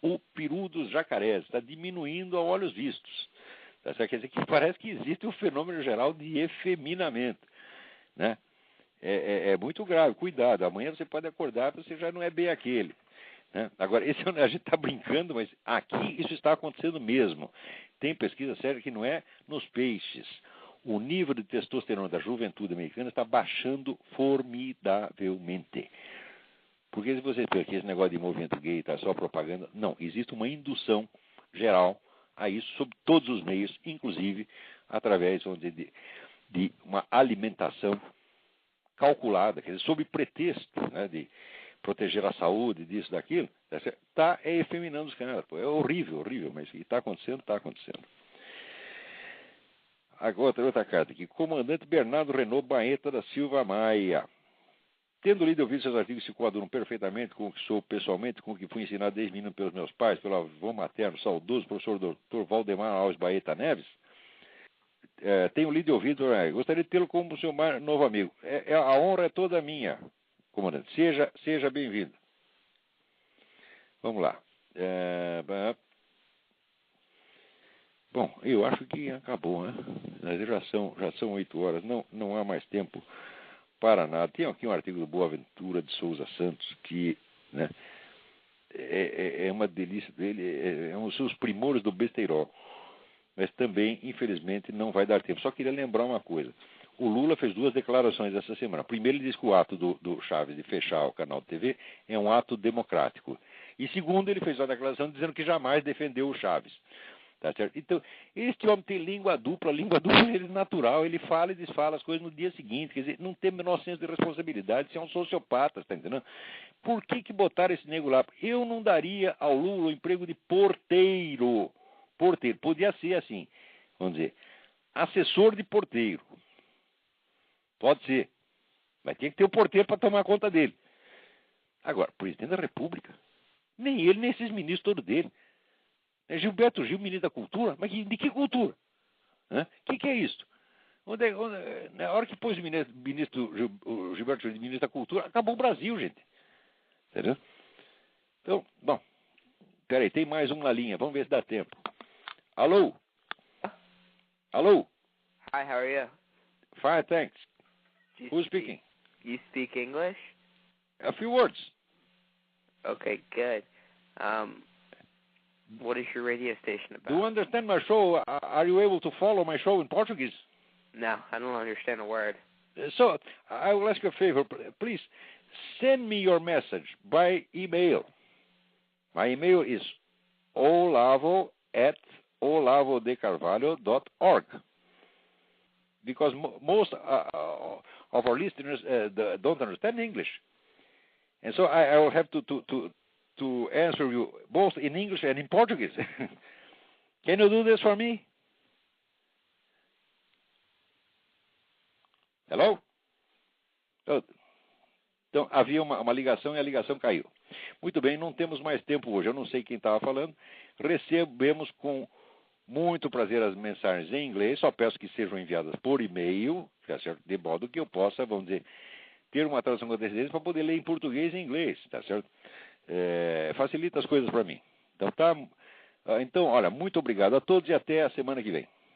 o peru dos jacarés, está diminuindo a olhos vistos. Tá certo? Quer dizer que parece que existe um fenômeno geral de efeminamento, né? É muito grave, cuidado, amanhã você pode acordar e você já não é bem aquele. Né? Agora, a gente está brincando, mas aqui isso está acontecendo mesmo. Tem pesquisa séria que não é nos peixes. O nível de testosterona da juventude americana está baixando formidavelmente. Porque se você pensa que esse negócio de movimento gay está só propaganda, não, existe uma indução geral a isso sob todos os meios, inclusive através, vamos dizer, de uma alimentação calculada, quer dizer, sob pretexto, né, de proteger a saúde, disso, daquilo, está efeminando os caras. É horrível, horrível, mas está acontecendo, está acontecendo. Agora, outra carta aqui. Comandante Bernardo Renault Baeta da Silva Maia. Tendo lido e ouvido seus artigos se coadunam perfeitamente com o que sou pessoalmente, com o que fui ensinado desde menino pelos meus pais, pelo avô materno, saudoso professor Dr. Valdemar Alves Baeta Neves, tenho lido e ouvido, gostaria de tê-lo como seu mais novo amigo. A honra é toda minha, comandante. Seja bem-vindo. Vamos lá. Bom, eu acho que acabou, né? Já são 8 horas, não há mais tempo para nada. Tem aqui um artigo do Boaventura de Souza Santos que, né, é uma delícia dele, é um dos seus primores do besteirol. Mas também, infelizmente, não vai dar tempo. Só queria lembrar uma coisa. O Lula fez 2 declarações essa semana. Primeiro, ele disse que o ato do Chaves de fechar o canal de TV é um ato democrático. E segundo, ele fez uma declaração dizendo que jamais defendeu o Chaves. Tá certo? Então, este homem tem língua dupla ele é natural, ele fala e desfala as coisas no dia seguinte, quer dizer, não tem o menor senso de responsabilidade, você é um sociopata, está entendendo? Por que botaram esse nego lá? Eu não daria ao Lula o emprego de porteiro porteiro. Podia ser assim, vamos dizer, assessor de porteiro. Pode ser. Mas tem que ter o porteiro para tomar conta dele. Agora, presidente da República, nem ele, nem esses ministros todos dele. Gilberto Gil, ministro da Cultura, mas de que cultura? O que é isso? Na hora que pôs o Gilberto Gil, ministro da Cultura, acabou o Brasil, gente. Entendeu? Então, bom, peraí, tem mais um na linha, vamos ver se dá tempo. Alô? Alô? Hi, how are you? Fine, thanks. Do you Who's speaking? You speak English? A few words. Okay, good. What is your radio station about? Do you understand my show? Are you able to follow my show in Portuguese? No, I don't understand a word. So, I will ask you a favor. Please, send me your message by email. My email is olavo@olavodecarvalho.org. Because most of our listeners don't understand English. And so I will have to answer you both in English and in Portuguese. Can you do this for me? Hello? Então, havia uma ligação e a ligação caiu. Muito bem, não temos mais tempo hoje. Eu não sei quem estava falando. Recebemos com muito prazer as mensagens em inglês. Só peço que sejam enviadas por e-mail, tá certo? De modo que eu possa, vamos dizer, ter uma tradução com antecedência para poder ler em português e em inglês, tá certo? Facilita as coisas para mim. Então, olha, muito obrigado a todos e até a semana que vem.